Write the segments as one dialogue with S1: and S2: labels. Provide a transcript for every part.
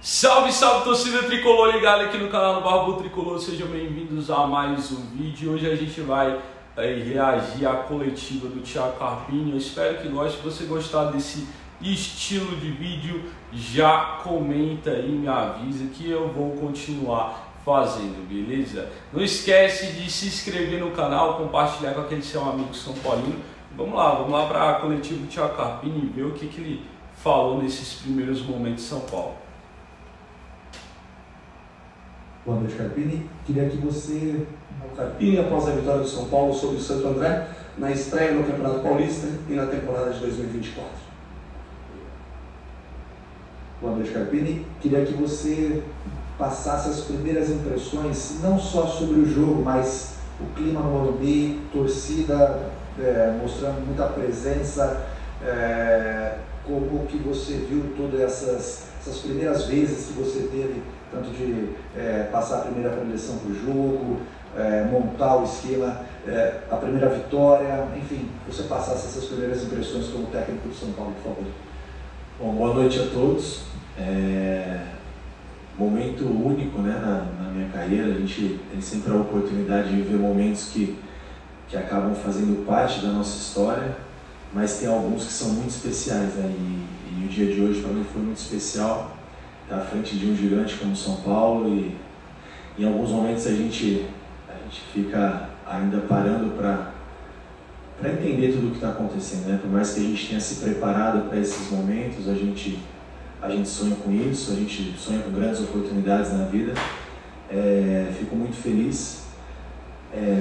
S1: Salve, salve, torcida tricolor ligada aqui no canal do Barbudo Tricolor, sejam bem-vindos a mais um vídeo. Hoje a gente vai reagir à coletiva do Thiago Carpini. Eu espero que goste. Se você gostar desse estilo de vídeo, já comenta aí, me avisa que eu vou continuar fazendo, beleza? Não esquece de se inscrever no canal, compartilhar com aquele seu amigo São Paulino. Vamos lá para a coletiva do Thiago Carpini e ver o que ele falou nesses primeiros momentos de São Paulo.
S2: Boa noite, Carpini. Queria que você, Carpini, após a vitória do São Paulo sobre o Santo André, na estreia no Campeonato Paulista e na temporada de 2024. Boa noite, Carpini. Queria que você passasse as primeiras impressões, não só sobre o jogo, mas o clima no Morumbi, torcida mostrando muita presença, como que você viu todas essas primeiras vezes que você teve, tanto de passar a primeira preleção para o jogo, montar o esquema, a primeira vitória, enfim, você passasse essas primeiras impressões como técnico de São Paulo, por favor.
S3: Bom, boa noite a todos. Momento único, né, na minha carreira. A gente tem sempre a oportunidade de viver momentos que acabam fazendo parte da nossa história, mas tem alguns que são muito especiais, né? E o dia de hoje para mim foi muito especial, estar à frente de um gigante como São Paulo, e em alguns momentos a gente fica ainda parando para entender tudo o que está acontecendo, né? Por mais que a gente tenha se preparado para esses momentos, a gente sonha com isso, a gente sonha com grandes oportunidades na vida. Fico muito feliz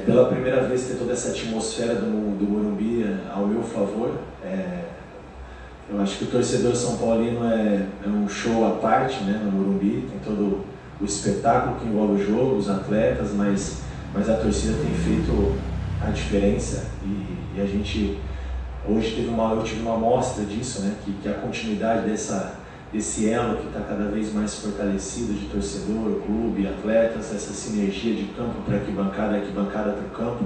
S3: pela primeira vez ter toda essa atmosfera do Morumbi ao meu favor. Eu acho que o torcedor São Paulino é um show à parte, né, no Morumbi. Tem todo o espetáculo que envolve o jogo, os atletas, mas a torcida tem feito a diferença, e a gente hoje eu tive uma amostra disso, né, que a continuidade desse elo que está cada vez mais fortalecido, de torcedor, clube, atletas, essa sinergia de campo para arquibancada para o campo.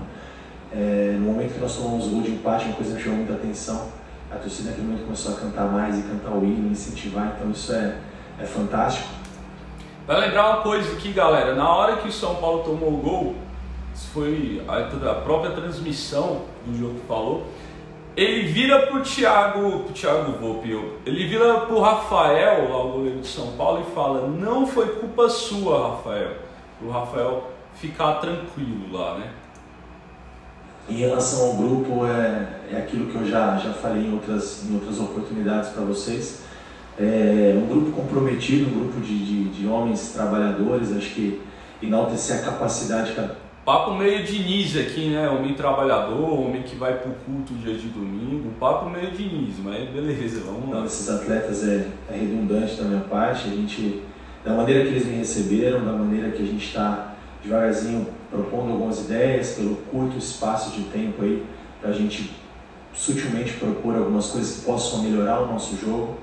S3: No momento que nós tomamos o gol de empate, uma coisa que chamou muita atenção, a torcida naquele momento começou a cantar mais e cantar o hino, incentivar, então isso é fantástico.
S1: Vai lembrar uma coisa aqui, galera, na hora que o São Paulo tomou o gol, isso foi a própria transmissão do jogo que falou, ele vira pro Thiago Volpi, ele vira pro Rafael, lá o goleiro de São Paulo, e fala: não foi culpa sua, Rafael, pro Rafael ficar tranquilo lá, né?
S3: Em relação ao grupo, é aquilo que eu já falei em outras oportunidades para vocês. Um grupo comprometido, um grupo de homens trabalhadores. Acho que enaltecer a capacidade que
S1: Papo meio Diniz aqui, né? Homem trabalhador, homem que vai pro culto dia de domingo. Papo meio Diniz, mas beleza, vamos lá.
S3: Não, esses atletas é redundante da minha parte. A gente, da maneira que eles me receberam, da maneira que a gente está devagarzinho propondo algumas ideias, pelo curto espaço de tempo aí, para a gente sutilmente propor algumas coisas que possam melhorar o nosso jogo.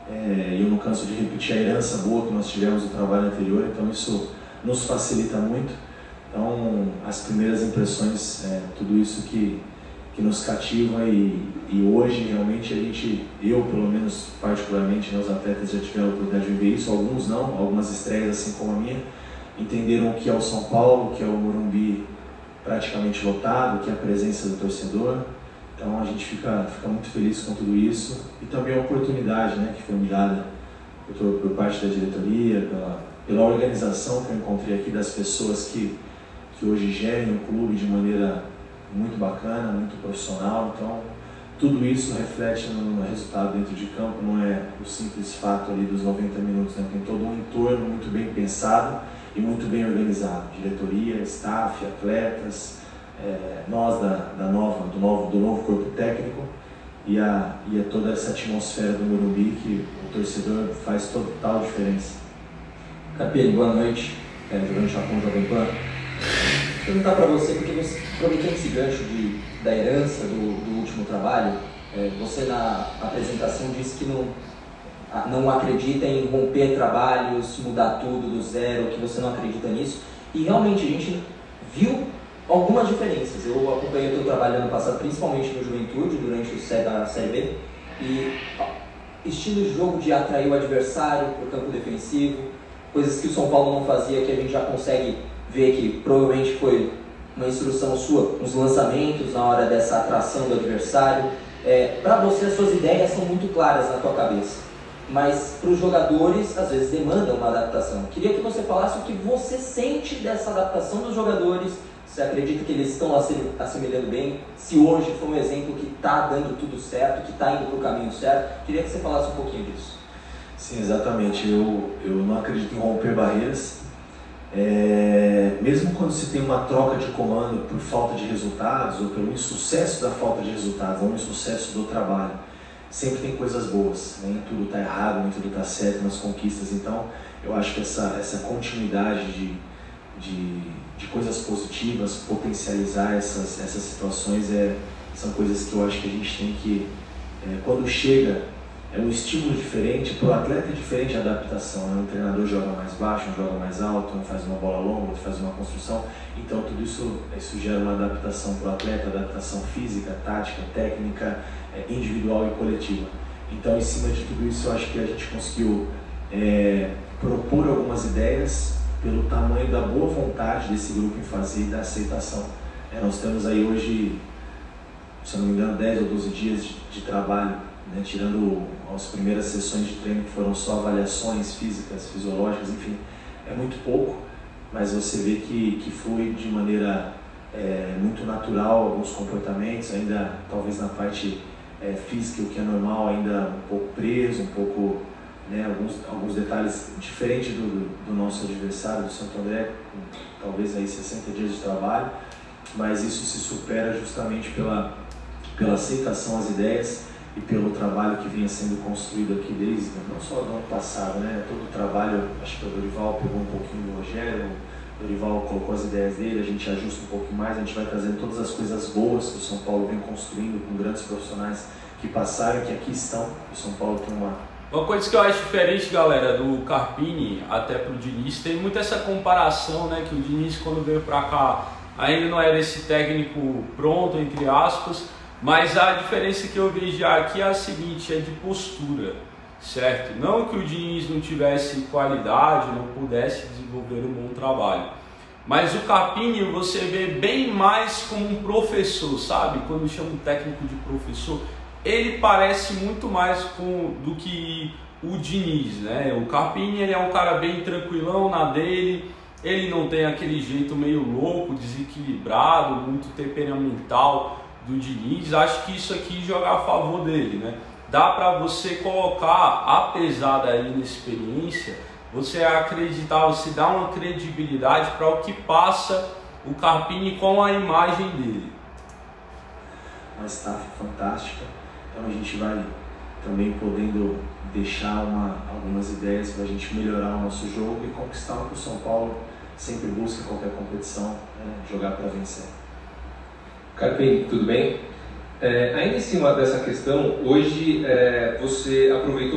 S3: Eu não canso de repetir a herança boa que nós tivemos no trabalho anterior, então isso nos facilita muito. Então, as primeiras impressões, tudo isso que nos cativa, e hoje realmente eu pelo menos particularmente, né, os atletas já tiveram a oportunidade de viver isso, alguns não, algumas estreias assim como a minha, entenderam o que é o São Paulo, o que é o Morumbi praticamente lotado, o que é a presença do torcedor. Então a gente fica muito feliz com tudo isso, e também a oportunidade, né, que foi me dada por parte da diretoria, pela organização que eu encontrei aqui, das pessoas que hoje gerem o clube de maneira muito bacana, muito profissional. Então tudo isso reflete no resultado dentro de campo, não é o simples fato ali dos 90 minutos, né? Tem todo um entorno muito bem pensado e muito bem organizado, diretoria, staff, atletas, nós do novo corpo técnico, e toda essa atmosfera do Morumbi que o torcedor faz total diferença.
S4: Carpini, boa noite, jogando Chapão Jovem Pan. Vou perguntar para você, porque você aproveitando esse gancho da herança do último trabalho, você na apresentação disse que não acredita em romper trabalhos, mudar tudo do zero, que você não acredita nisso, e realmente a gente viu algumas diferenças. Eu acompanhei o teu trabalho ano passado, principalmente no Juventude, durante a Série B, e estilo de jogo de atrair o adversário para o campo defensivo, coisas que o São Paulo não fazia, que a gente já consegue ver que provavelmente foi uma instrução sua, uns lançamentos na hora dessa atração do adversário. Para você, as suas ideias são muito claras na tua cabeça, mas para os jogadores, às vezes, demandam uma adaptação. Queria que você falasse o que você sente dessa adaptação dos jogadores. Você acredita que eles estão assimilando bem? Se hoje foi um exemplo que está dando tudo certo, que está indo para o caminho certo? Queria que você falasse um pouquinho disso.
S3: Sim, exatamente. Eu não acredito em romper barreiras. Mesmo quando se tem uma troca de comando por falta de resultados ou pelo insucesso da falta de resultados, não o insucesso do trabalho, sempre tem coisas boas, nem tudo está errado, nem tudo está certo nas conquistas. Então eu acho que essa continuidade de coisas positivas, potencializar essas situações são coisas que eu acho que a gente tem que, quando chega, é um estímulo diferente, para o atleta é diferente a adaptação, né? Um treinador joga mais baixo, um joga mais alto, um faz uma bola longa, outro faz uma construção, então tudo isso gera uma adaptação para o atleta, adaptação física, tática, técnica, individual e coletiva. Então, em cima de tudo isso, eu acho que a gente conseguiu propor algumas ideias pelo tamanho da boa vontade desse grupo em fazer e da aceitação. Nós temos aí hoje, se eu não me engano, 10 ou 12 dias de trabalho, né, tirando as primeiras sessões de treino que foram só avaliações físicas, fisiológicas, enfim, é muito pouco, mas você vê que flui de maneira muito natural alguns comportamentos, ainda talvez na parte física, o que é normal, ainda um pouco preso, um pouco, né, alguns detalhes diferentes do nosso adversário, do Santo André, com talvez aí 60 dias de trabalho, mas isso se supera justamente pela aceitação às ideias e pelo trabalho que vinha sendo construído aqui desde, não só do ano passado, né? Todo o trabalho, acho que o Dorival pegou um pouquinho do Rogério, o Dorival colocou as ideias dele, a gente ajusta um pouquinho mais, a gente vai trazendo todas as coisas boas que o São Paulo vem construindo com grandes profissionais que passaram, que aqui estão. O São Paulo tem uma
S1: coisa que eu acho diferente, galera, do Carpini até pro Diniz, tem muito essa comparação, né? Que o Diniz, quando veio pra cá, ainda não era esse técnico pronto, entre aspas, mas a diferença que eu vejo aqui é a seguinte, é de postura, certo? Não que o Diniz não tivesse qualidade, não pudesse desenvolver um bom trabalho, mas o Carpini você vê bem mais como um professor, sabe? Quando chama o técnico de professor, ele parece muito mais do que o Diniz, né? O Carpini, ele é um cara bem tranquilão na dele, ele não tem aquele jeito meio louco, desequilibrado, muito temperamental do Diniz. Acho que isso aqui joga a favor dele, né? Dá para você colocar, apesar da inexperiência, você acreditar, você dá uma credibilidade para o que passa o Carpini com a imagem dele.
S3: Uma staff fantástica, então a gente vai também podendo deixar algumas ideias para a gente melhorar o nosso jogo e conquistar o que o São Paulo sempre busca em qualquer competição, né? Jogar para vencer.
S5: Carpini, tudo bem? Ainda em cima dessa questão, hoje você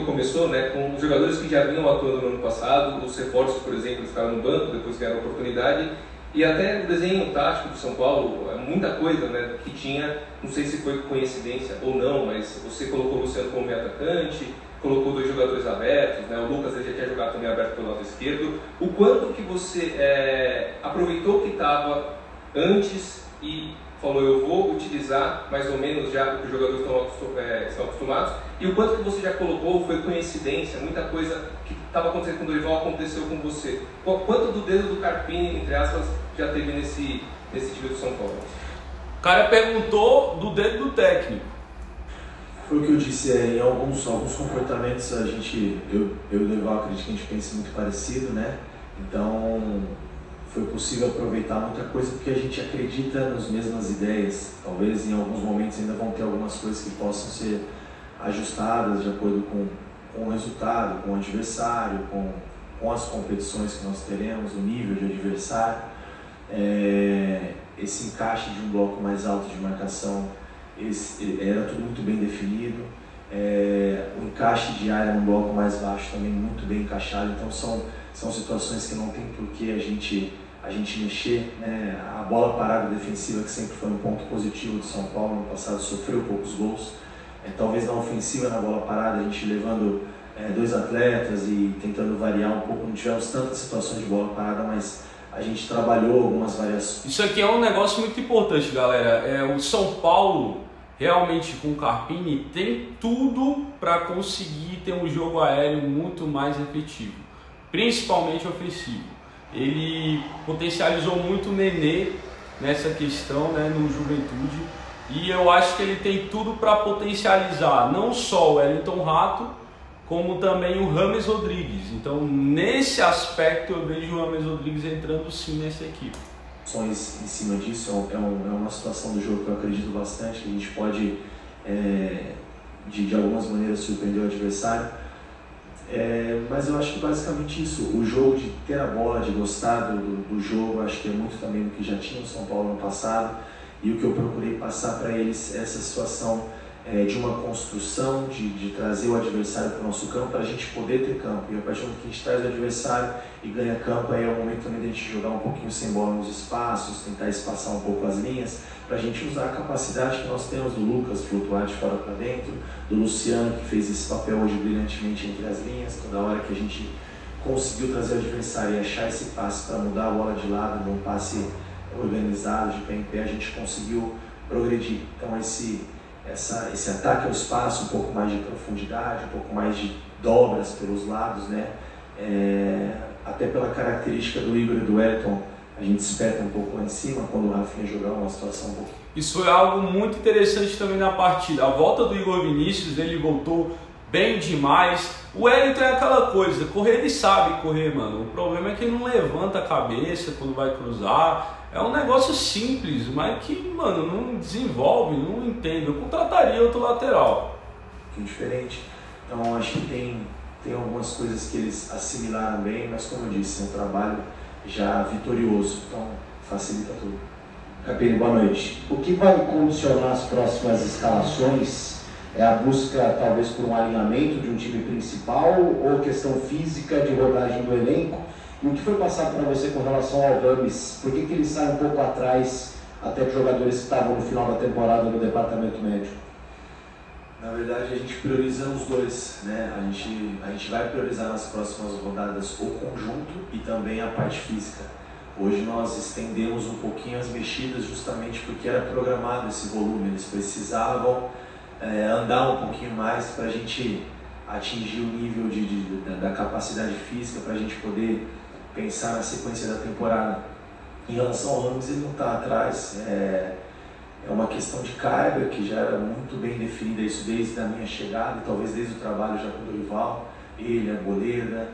S5: começou, né, com os jogadores que já vinham atuando no ano passado, os reforços, por exemplo, ficaram no banco, depois ganharam a oportunidade, e até o desenho tático do São Paulo, muita coisa, né, que tinha, não sei se foi coincidência ou não, mas você colocou o Luciano como meio atacante, colocou 2 jogadores abertos, né, o Lucas ele já tinha jogado também aberto pelo lado esquerdo. O quanto que você aproveitou o que estava antes e falou, eu vou utilizar mais ou menos já o que os jogadores estão acostumados, e o quanto que você já colocou foi coincidência, muita coisa que estava acontecendo com o Dorival aconteceu com você. Quanto do dedo do Carpini, entre aspas, já teve nesse time do São Paulo?
S1: O cara perguntou do dedo do técnico.
S3: Foi o que eu disse, em alguns comportamentos eu e o Dorival acredito que a gente pense muito parecido, né? Então foi possível aproveitar muita coisa porque a gente acredita nas mesmas ideias. Talvez em alguns momentos ainda vão ter algumas coisas que possam ser ajustadas de acordo com o resultado, com o adversário, com as competições que nós teremos, o nível de adversário. Esse encaixe de um bloco mais alto de marcação era tudo muito bem definido. O encaixe de área num bloco mais baixo também muito bem encaixado. Então são situações que não tem por que a gente mexer, né? A bola parada defensiva, que sempre foi um ponto positivo do São Paulo, no passado sofreu poucos gols, talvez na ofensiva, na bola parada, a gente levando 2 atletas e tentando variar um pouco. Não tivemos tantas situações de bola parada, mas a gente trabalhou algumas variações.
S1: Isso aqui é um negócio muito importante, galera. O São Paulo, realmente com o Carpini, tem tudo para conseguir ter um jogo aéreo muito mais efetivo, principalmente ofensivo. Ele potencializou muito o Nenê nessa questão, né, no Juventude, e eu acho que ele tem tudo para potencializar não só o Wellington Rato, como também o James Rodrigues. Então, nesse aspecto, eu vejo o James Rodrigues entrando sim nessa equipe.
S3: Em cima disso, é uma situação do jogo que eu acredito bastante, que a gente pode, de algumas maneiras, surpreender o adversário. Mas eu acho que basicamente isso, o jogo de ter a bola, de gostar do jogo, acho que é muito também do que já tinha o São Paulo no passado, e o que eu procurei passar para eles é essa situação de uma construção, de trazer o adversário para o nosso campo, para a gente poder ter campo. E a partir do momento que a gente traz o adversário e ganha campo, aí é o momento também de a gente jogar um pouquinho sem bola nos espaços, tentar espaçar um pouco as linhas, para a gente usar a capacidade que nós temos do Lucas flutuar de fora para dentro, do Luciano, que fez esse papel hoje brilhantemente entre as linhas. Toda hora que a gente conseguiu trazer o adversário e achar esse passe para mudar a bola de lado, num passe organizado, de pé em pé, a gente conseguiu progredir. Então esse ataque ao espaço, um pouco mais de profundidade, um pouco mais de dobras pelos lados, né? Até pela característica do Igor e do Wellington, a gente espeta um pouco lá em cima quando o Rafinha jogar uma situação um pouco.
S1: Isso foi algo muito interessante também na partida. A volta do Igor Vinícius, ele voltou bem demais. O Wellington é aquela coisa, correr ele sabe correr, mano. O problema é que ele não levanta a cabeça quando vai cruzar. É um negócio simples, mas que, mano, não desenvolve, não entende. Eu contrataria outro lateral.
S3: Que diferente. Então, acho que tem algumas coisas que eles assimilaram bem, mas como eu disse, é um trabalho já vitorioso. Então, facilita tudo.
S6: Carpini, boa noite. O que vai condicionar as próximas escalações? É a busca, talvez, por um alinhamento de um time principal ou questão física de rodagem do elenco? E o que foi passado para você com relação ao Rames? Por que ele sai um pouco atrás até de jogadores que estavam no final da temporada no departamento médico?
S3: Na verdade, a gente prioriza os dois, né? A gente vai priorizar nas próximas rodadas o conjunto e também a parte física. Hoje nós estendemos um pouquinho as mexidas justamente porque era programado esse volume. Eles precisavam andar um pouquinho mais para a gente atingir o nível da capacidade física, para a gente poder pensar na sequência da temporada. Em relação ao Rames, ele não está atrás, é uma questão de carga que já era muito bem definida, isso desde a minha chegada, e talvez desde o trabalho já com o Dorival, ele, a Boleda,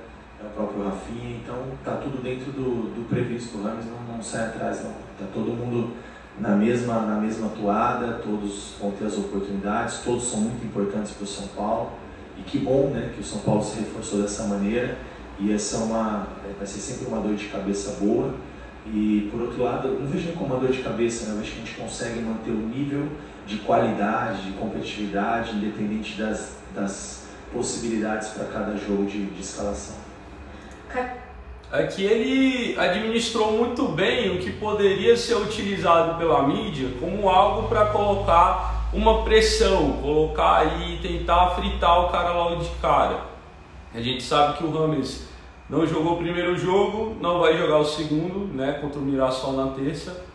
S3: o próprio Rafinha. Então está tudo dentro do previsto. O Rames não sai atrás, não. Está todo mundo na mesma toada, todos vão ter as oportunidades, todos são muito importantes para o São Paulo. E que bom, né, que o São Paulo se reforçou dessa maneira, e essa vai ser sempre uma dor de cabeça boa. E por outro lado, eu não vejo como uma dor de cabeça, né? Eu vejo que a gente consegue manter o nível de qualidade, de competitividade, independente das possibilidades para cada jogo de escalação.
S1: É que ele administrou muito bem o que poderia ser utilizado pela mídia como algo para colocar uma pressão, colocar aí, tentar fritar o cara logo de cara. A gente sabe que o Rames não jogou o primeiro jogo, não vai jogar o segundo, né, contra o Mirassol na terça.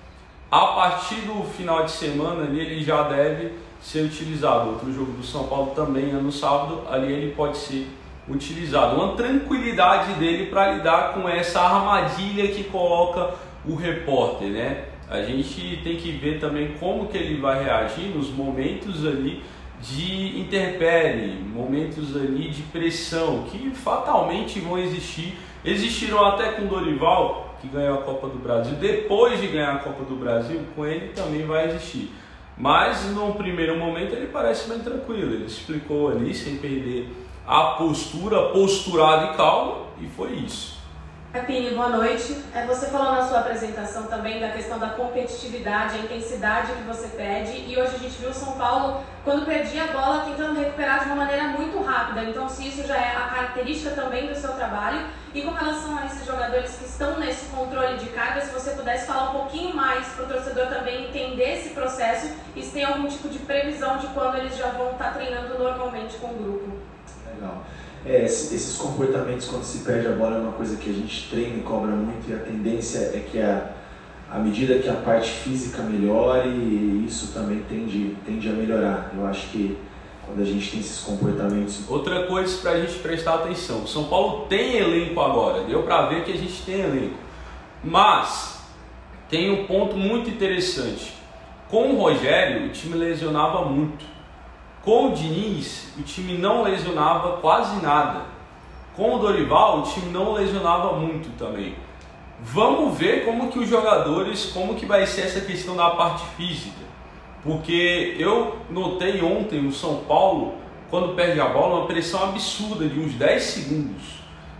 S1: A partir do final de semana ali, ele já deve ser utilizado. Outro jogo do São Paulo também é no sábado, ali ele pode ser utilizado. Uma tranquilidade dele para lidar com essa armadilha que coloca o repórter, né? A gente tem que ver também como que ele vai reagir nos momentos ali de intempérie, momentos ali de pressão, que fatalmente vão existir. Existiram até com o Dorival, que ganhou a Copa do Brasil. Depois de ganhar a Copa do Brasil, com ele também vai existir. Mas no primeiro momento ele parece bem tranquilo. Ele explicou ali sem perder a postura, posturado e calmo, e foi isso.
S7: Carpini, boa noite. Você falou na sua apresentação também da questão da competitividade, a intensidade que você pede, e hoje a gente viu o São Paulo, quando perdia a bola, tentando recuperar de uma maneira muito rápida. Então, se isso já é a característica também do seu trabalho, e com relação a esses jogadores que estão nesse controle de carga, se você pudesse falar um pouquinho mais para o torcedor também entender esse processo e se tem algum tipo de previsão de quando eles já vão estar treinando normalmente com o grupo.
S3: Legal. Esses comportamentos quando se perde a bola é uma coisa que a gente treina e cobra muito, e a tendência é que à medida que a parte física melhore, isso também tende a melhorar. Eu acho que quando a gente tem esses comportamentos...
S1: Outra coisa para a gente prestar atenção, o São Paulo tem elenco agora, deu para ver que a gente tem elenco, mas tem um ponto muito interessante. Com o Rogério, o time lesionava muito. Com o Diniz, o time não lesionava quase nada. Com o Dorival, o time não lesionava muito também. Vamos ver como que os jogadores, como que vai ser essa questão da parte física. Porque eu notei ontem o São Paulo, quando perde a bola, uma pressão absurda de uns 10 segundos,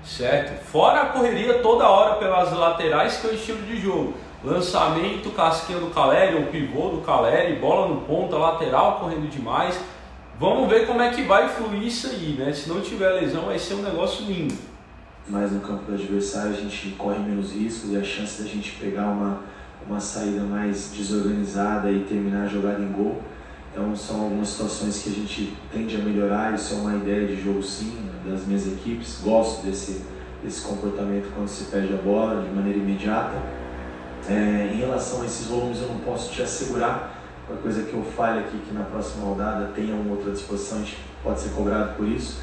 S1: certo? Fora a correria toda hora pelas laterais, que é o estilo de jogo. Lançamento, casquinha do Caleri, ou pivô do Caleri, bola no ponta, lateral correndo demais. Vamos ver como é que vai fluir isso aí, né? Se não tiver lesão, vai ser um negócio lindo.
S3: Mas no campo do adversário a gente corre menos riscos e a chance da gente pegar uma saída mais desorganizada e terminar a jogada em gol. Então são algumas situações que a gente tende a melhorar. Isso é uma ideia de jogo, sim, das minhas equipes. Gosto desse comportamento quando se perde a bola de maneira imediata. Em relação a esses volumes, eu não posso te assegurar. Uma coisa que eu falo aqui, que na próxima rodada tenha uma outra disposição, a gente pode ser cobrado por isso,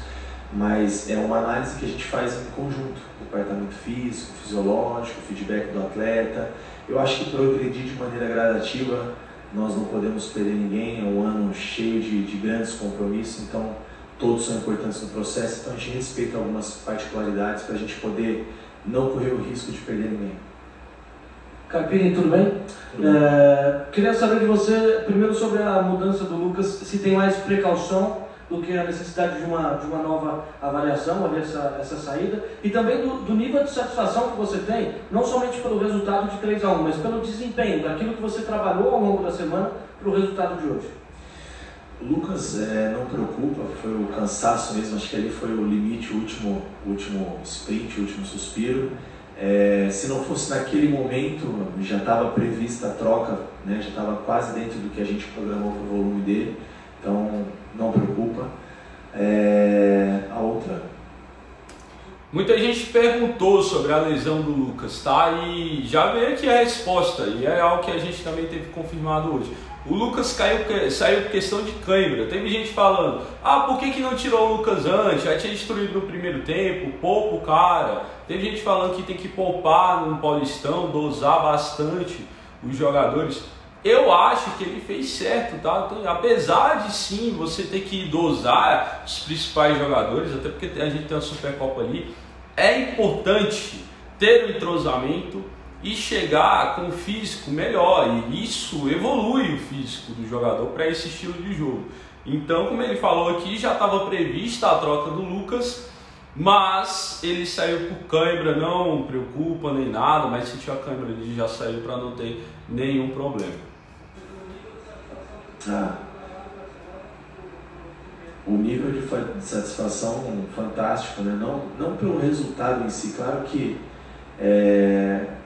S3: mas é uma análise que a gente faz em conjunto, departamento físico, fisiológico, feedback do atleta. Eu acho que progredir de maneira gradativa, nós não podemos perder ninguém, é um ano cheio de grandes compromissos, então todos são importantes no processo, então a gente respeita algumas particularidades para a gente poder não correr o risco de perder ninguém.
S8: Carpini, tudo bem? Queria saber de você, primeiro, sobre a mudança do Lucas, se tem mais precaução do que a necessidade de uma nova avaliação, ali essa saída, e também do nível de satisfação que você tem, não somente pelo resultado de 3-1, mas pelo desempenho, daquilo que você trabalhou ao longo da semana para o resultado de hoje.
S3: O Lucas não preocupa, foi o cansaço mesmo, acho que ali foi o limite, o último sprint, o último suspiro. Se não fosse naquele momento, já estava prevista a troca, né? Já estava quase dentro do que a gente programou para o volume dele, então não preocupa. A outra...
S1: Muita gente perguntou sobre a lesão do Lucas, tá? E já veio aqui a resposta, e é algo que a gente também teve confirmado hoje. O Lucas saiu por questão de cãibra. Teve gente falando, por que não tirou o Lucas antes? Já tinha destruído no primeiro tempo, poupa o cara. Teve gente falando que tem que poupar no Paulistão, dosar bastante os jogadores. Eu acho que ele fez certo, tá? Então, apesar de sim você ter que dosar os principais jogadores, até porque a gente tem a Supercopa ali, é importante ter o entrosamento e chegar com o físico melhor, e isso evolui o físico do jogador para esse estilo de jogo. Então, como ele falou aqui, já estava prevista a troca do Lucas, mas ele saiu por cãibra, não preocupa nem nada, mas sentiu a cãibra, ele já saiu para não ter nenhum problema.
S3: O nível de satisfação fantástico, né? Não pelo resultado em si, claro que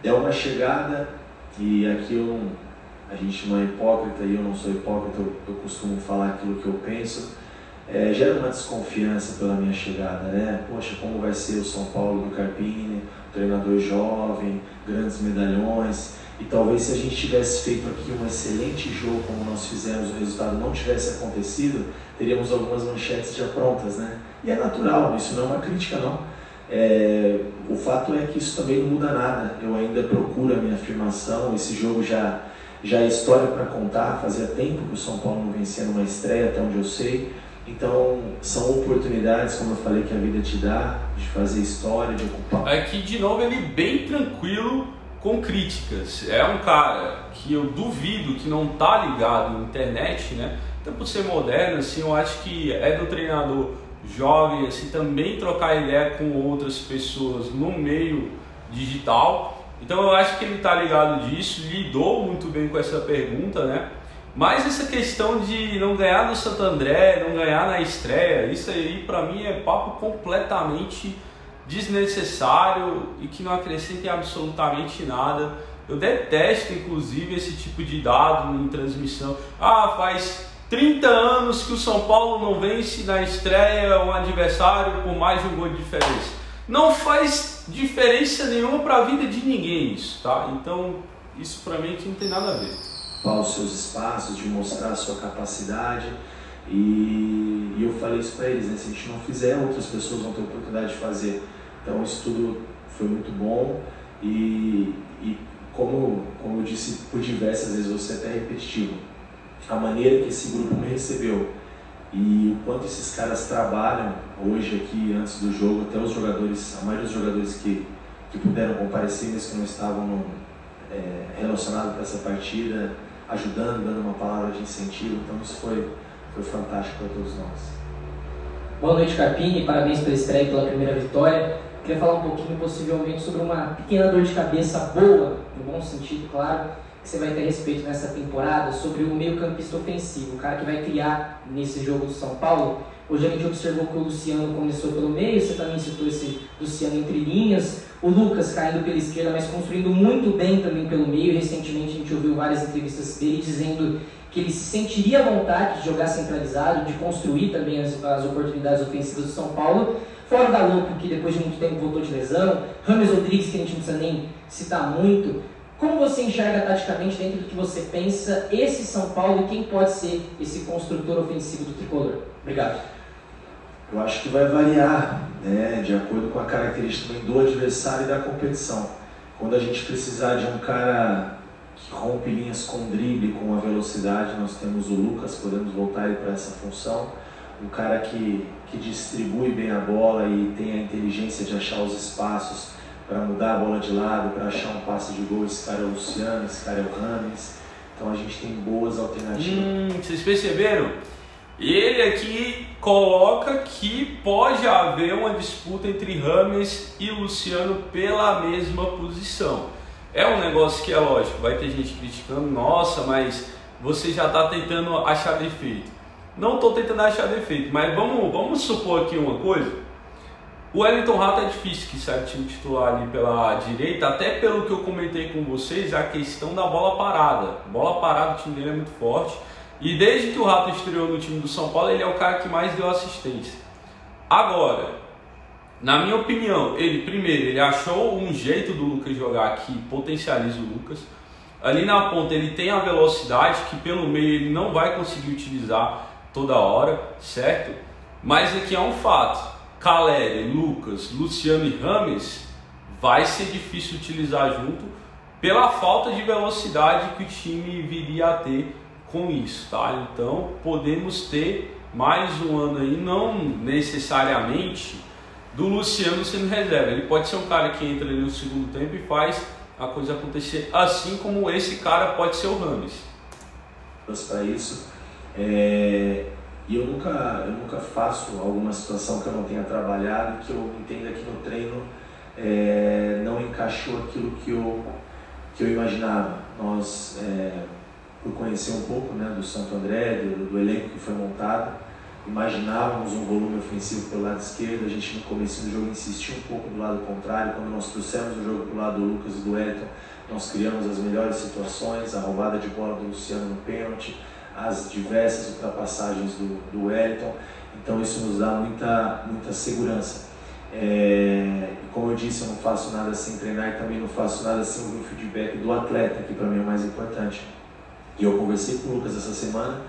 S3: é uma chegada, e aqui a gente não é hipócrita, e eu não sou hipócrita, eu costumo falar aquilo que eu penso. Gera uma desconfiança pela minha chegada, né? Poxa, como vai ser o São Paulo do Carpini, treinador jovem, grandes medalhões, e talvez se a gente tivesse feito aqui um excelente jogo como nós fizemos, o resultado não tivesse acontecido, teríamos algumas manchetes já prontas, né? E é natural, isso não é uma crítica não. O fato é que isso também não muda nada, eu ainda procuro a minha afirmação, esse jogo já é história para contar, fazia tempo que o São Paulo não vencia numa estreia, até onde eu sei, então são oportunidades, como eu falei, que a vida te dá, de fazer história, de ocupar.
S1: Aqui de novo ele bem tranquilo com críticas, é um cara que eu duvido que não tá ligado na internet, né? Até por ser moderno, assim, eu acho que é do treinador jovem, assim, também trocar ideia com outras pessoas no meio digital. Então eu acho que ele está ligado disso, lidou muito bem com essa pergunta, né? Mas essa questão de não ganhar no Santo André, não ganhar na estreia, isso aí para mim é papo completamente desnecessário e que não acrescenta em absolutamente nada. Eu detesto inclusive esse tipo de dado em transmissão. Ah, faz 30 anos que o São Paulo não vence na estreia um adversário por mais de um gol de diferença. Não faz diferença nenhuma para a vida de ninguém isso, tá? Então isso para mim que não tem nada a ver.
S3: Os seus espaços, de mostrar a sua capacidade, e eu falei isso para eles, né? Se a gente não fizer, outras pessoas vão ter oportunidade de fazer. Então isso tudo foi muito bom e como eu disse por diversas vezes, você até repetitivo, a maneira que esse grupo me recebeu e o quanto esses caras trabalham hoje aqui antes do jogo, até os jogadores, a maioria dos jogadores que puderam comparecer, mesmo que não estavam relacionados para essa partida, ajudando, dando uma palavra de incentivo. Então isso foi fantástico para todos nós.
S9: Boa noite, Carpini, parabéns pela estreia e pela primeira vitória. Queria falar um pouquinho, possivelmente, sobre uma pequena dor de cabeça boa, no bom sentido, claro, que você vai ter a respeito nessa temporada, sobre o meio-campista ofensivo, o cara que vai criar nesse jogo do São Paulo. Hoje a gente observou que o Luciano começou pelo meio, você também citou esse Luciano entre linhas, o Lucas caindo pela esquerda, mas construindo muito bem também pelo meio. Recentemente a gente ouviu várias entrevistas dele dizendo que ele se sentiria à vontade de jogar centralizado, de construir também as oportunidades ofensivas do São Paulo. Fora o Galo, que depois de muito tempo voltou de lesão, Rames Rodrigues, que a gente não precisa nem citar muito. Como você enxerga taticamente, dentro do que você pensa, esse São Paulo e quem pode ser esse construtor ofensivo do tricolor? Obrigado.
S3: Eu acho que vai variar, né, de acordo com a característica do adversário e da competição. Quando a gente precisar de um cara que rompe linhas com drible, com a velocidade, nós temos o Lucas, podemos voltar ele para essa função. Um cara que distribui bem a bola e tem a inteligência de achar os espaços para mudar a bola de lado, para achar um passe de gol. Esse cara é o Luciano, esse cara é o Rames. Então a gente tem boas alternativas.
S1: Vocês perceberam? Ele aqui coloca que pode haver uma disputa entre Rames e Luciano pela mesma posição. É um negócio que é lógico, vai ter gente criticando, nossa, mas você já está tentando achar defeito. Não estou tentando achar defeito, mas vamos supor aqui uma coisa. O Wellington Rato é difícil que saia time titular ali pela direita, até pelo que eu comentei com vocês, a questão da bola parada. Bola parada, o time dele é muito forte. E desde que o Rato estreou no time do São Paulo, ele é o cara que mais deu assistência. Agora, na minha opinião, ele achou um jeito do Lucas jogar que potencializa o Lucas. Ali na ponta ele tem a velocidade que pelo meio ele não vai conseguir utilizar toda hora, certo? Mas aqui é um fato. Caleri, Lucas, Luciano e Rames vai ser difícil utilizar junto pela falta de velocidade que o time viria a ter com isso, tá? Então podemos ter mais um ano aí, não necessariamente do Luciano sendo reserva. Ele pode ser um cara que entra ali no segundo tempo e faz a coisa acontecer, assim como esse cara pode ser o Rames.
S3: Para isso, e eu nunca faço alguma situação que eu não tenha trabalhado, que eu entenda que no treino não encaixou aquilo que eu imaginava. Nós, por conhecer um pouco, né, do Santo André, do elenco que foi montado, imaginávamos um volume ofensivo pelo lado esquerdo. A gente no começo do jogo insistiu um pouco do lado contrário. Quando nós trouxemos o jogo para o lado do Lucas e do Wellington, nós criamos as melhores situações, a roubada de bola do Luciano no pênalti, as diversas ultrapassagens do Wellington. Então isso nos dá muita segurança. E como eu disse, eu não faço nada sem treinar e também não faço nada sem ouvir o feedback do atleta, que para mim é o mais importante. E eu conversei com o Lucas essa semana,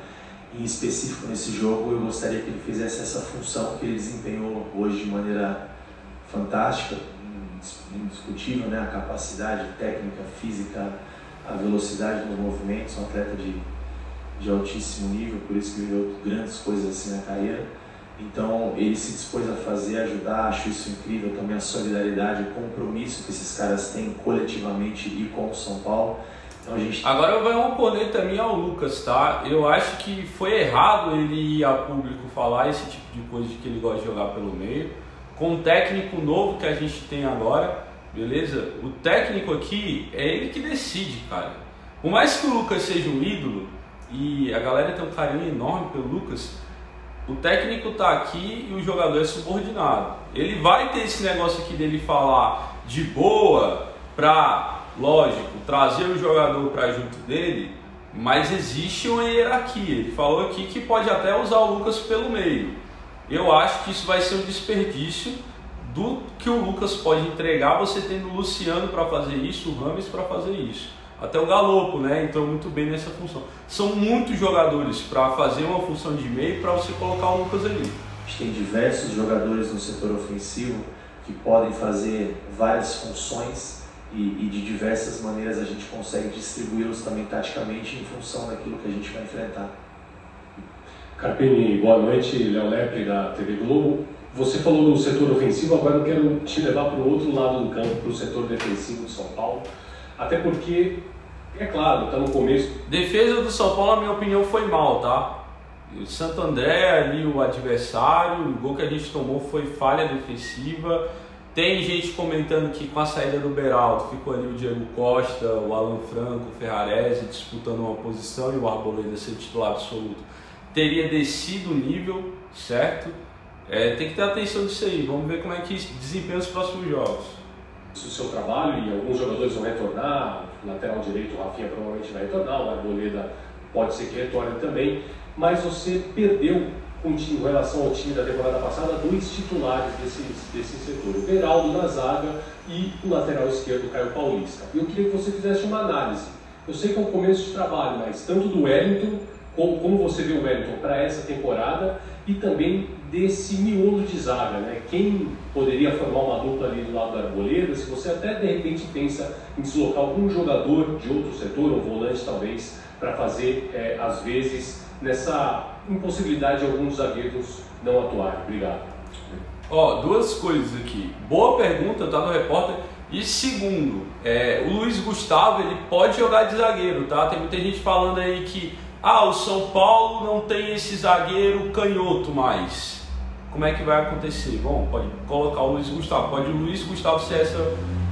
S3: em específico nesse jogo, eu gostaria que ele fizesse essa função que ele desempenhou hoje de maneira fantástica, indiscutível, né? A capacidade técnica, física, a velocidade nos movimentos, um atleta de altíssimo nível, por isso que viveu grandes coisas assim na carreira. Então ele se dispôs a fazer, ajudar, acho isso incrível, também a solidariedade, o compromisso que esses caras têm coletivamente e com o São Paulo. Então,
S1: agora eu vou responder também ao Lucas, tá? Eu acho que foi errado ele ir a público falar esse tipo de coisa de que ele gosta de jogar pelo meio. Com o técnico novo que a gente tem agora, beleza? O técnico aqui é ele que decide, cara. Por mais que o Lucas seja um ídolo, e a galera tem um carinho enorme pelo Lucas, o técnico tá aqui e o jogador é subordinado. Ele vai ter esse negócio aqui dele falar de boa pra, lógico, trazer o jogador pra junto dele, mas existe uma hierarquia. Ele falou aqui que pode até usar o Lucas pelo meio. Eu acho que isso vai ser um desperdício do que o Lucas pode entregar, você tendo o Luciano para fazer isso, o Rames para fazer isso. Até o Galopo, né, entrou muito bem nessa função. São muitos jogadores para fazer uma função de meio para você colocar o Lucas ali.
S3: A gente tem diversos jogadores no setor ofensivo que podem fazer várias funções e de diversas maneiras a gente consegue distribuí-los também taticamente em função daquilo que a gente vai enfrentar.
S10: Carpini, boa noite. Léo Lepre da TV Globo. Você falou no setor ofensivo, agora eu quero te levar para o outro lado do campo, para o setor defensivo de São Paulo. Até porque, é claro, está no começo.
S1: Defesa do São Paulo, na minha opinião, foi mal, tá? O Santo André ali, o adversário, o gol que a gente tomou foi falha defensiva. Tem gente comentando que com a saída do Beraldo ficou ali o Diego Costa, o Alan Franco, o Ferrarese disputando uma posição e o Arboleda ser titular absoluto. Teria descido o nível, certo? Tem que ter atenção nisso aí. Vamos ver como é que desempenha os próximos jogos.
S10: O seu trabalho, e alguns jogadores vão retornar, o lateral direito, o Rafinha provavelmente vai retornar, o Arboleda pode ser que retorne também, mas você perdeu em relação ao time da temporada passada 2 titulares desse setor, o Beraldo na zaga e o lateral esquerdo, Caio Paulista. E eu queria que você fizesse uma análise. Eu sei que é um começo de trabalho, mas tanto do Wellington, como você vê o Wellington para essa temporada, e também desse miolo de zaga, né? Quem poderia formar uma dupla ali do lado da Arboleda, se você até de repente pensa em deslocar algum jogador de outro setor, um volante talvez, para fazer, às vezes, nessa impossibilidade de alguns zagueiros não atuarem. Obrigado.
S1: Duas coisas aqui. Boa pergunta, tá no repórter. E segundo, o Luiz Gustavo, ele pode jogar de zagueiro, tá? Tem muita gente falando aí que o São Paulo não tem esse zagueiro canhoto mais. Como é que vai acontecer? Bom, pode colocar o Luiz Gustavo. Pode o Luiz Gustavo ser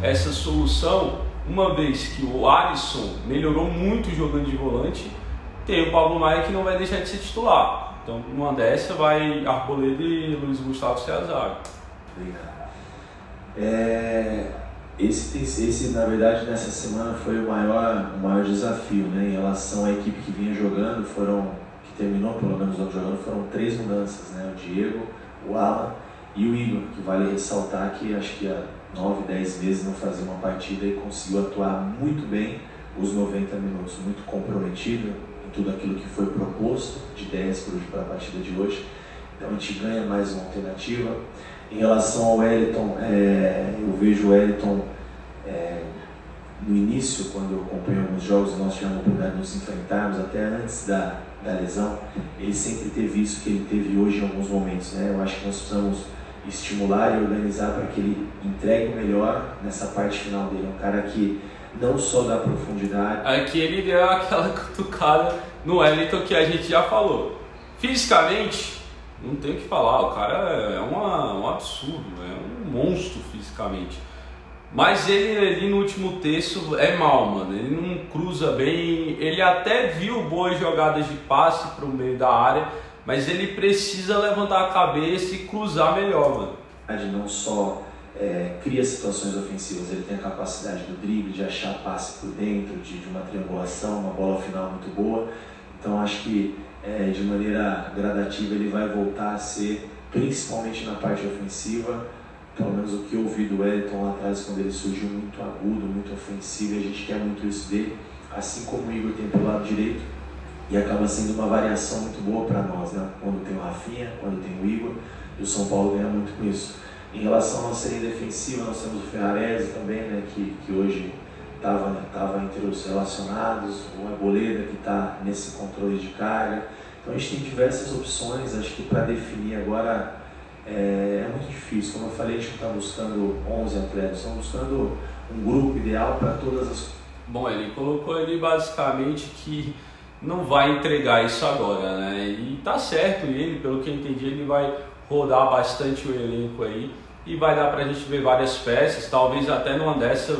S1: essa solução, uma vez que o Alisson melhorou muito jogando de volante. Tem o Pablo Maia que não vai deixar de ser titular. Então, numa dessa, vai Arboleda e Luiz Gustavo ser a zaga.
S3: Obrigado. Esse, na verdade, nessa semana foi o maior desafio, né? Em relação à equipe que vinha jogando, que terminou pelo menos jogando, foram 3 mudanças, né? O Diego, o Alan e o Igor, que vale ressaltar que acho que há 9, 10 meses não fazia uma partida e conseguiu atuar muito bem os 90 minutos, muito comprometido em tudo aquilo que foi proposto de ideias para a partida de hoje. Então a gente ganha mais uma alternativa. Em relação ao Wellington, eu vejo o Wellington no início, quando eu acompanhei alguns jogos, nós tivemos a oportunidade de nos enfrentarmos até antes da lesão, ele sempre teve isso que ele teve hoje em alguns momentos, né? Eu acho que nós precisamos estimular e organizar para que ele entregue o melhor nessa parte final dele. É um cara que não só dá profundidade.
S1: Aqui ele deu aquela cutucada no Wellington que a gente já falou. Fisicamente, não tem o que falar, o cara é um absurdo, é um monstro fisicamente. Mas ele ali no último terço é mal, mano, ele não cruza bem, ele até viu boas jogadas de passe para o meio da área, mas ele precisa levantar a cabeça e cruzar melhor, mano.
S3: Não só cria situações ofensivas, ele tem a capacidade do drible, de achar passe por dentro, de uma triangulação, uma bola final muito boa. Então acho que de maneira gradativa ele vai voltar a ser, principalmente na parte ofensiva, pelo menos o que eu vi do Wellington lá atrás, quando ele surgiu muito agudo, muito ofensivo, e a gente quer muito isso dele, assim como o Igor tem pelo lado direito, e acaba sendo uma variação muito boa para nós, né? Quando tem o Rafinha, quando tem o Igor, e o São Paulo ganha muito com isso. Em relação à nossa linha defensiva, nós temos o Ferrarese também, né? que hoje estava entre os relacionados, o Arboleda que está nesse controle de carga. Então a gente tem diversas opções, acho que para definir agora é muito difícil. Como eu falei, a gente não está buscando 11 atletas, estamos buscando um grupo ideal para todas as...
S1: Bom, ele colocou ali basicamente que não vai entregar isso agora, né? E tá certo ele, pelo que eu entendi, ele vai rodar bastante o elenco aí. e vai dar pra gente ver várias peças, talvez até numa dessa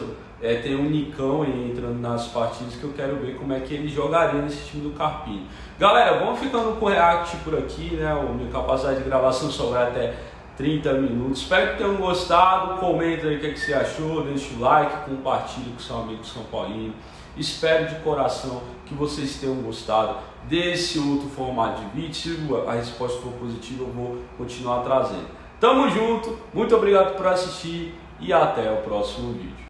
S1: tem um Nicão entrando nas partidas que eu quero ver como é que ele jogaria nesse time do Carpini. Galera, vamos ficando com o react por aqui, né? A minha capacidade de gravação só vai até 30 minutos. Espero que tenham gostado. Comenta aí o que você achou, deixa o like, compartilha com seu amigo São Paulino. Espero de coração que vocês tenham gostado desse outro formato de vídeo. Se a resposta for positiva, eu vou continuar trazendo. Tamo junto, muito obrigado por assistir e até o próximo vídeo.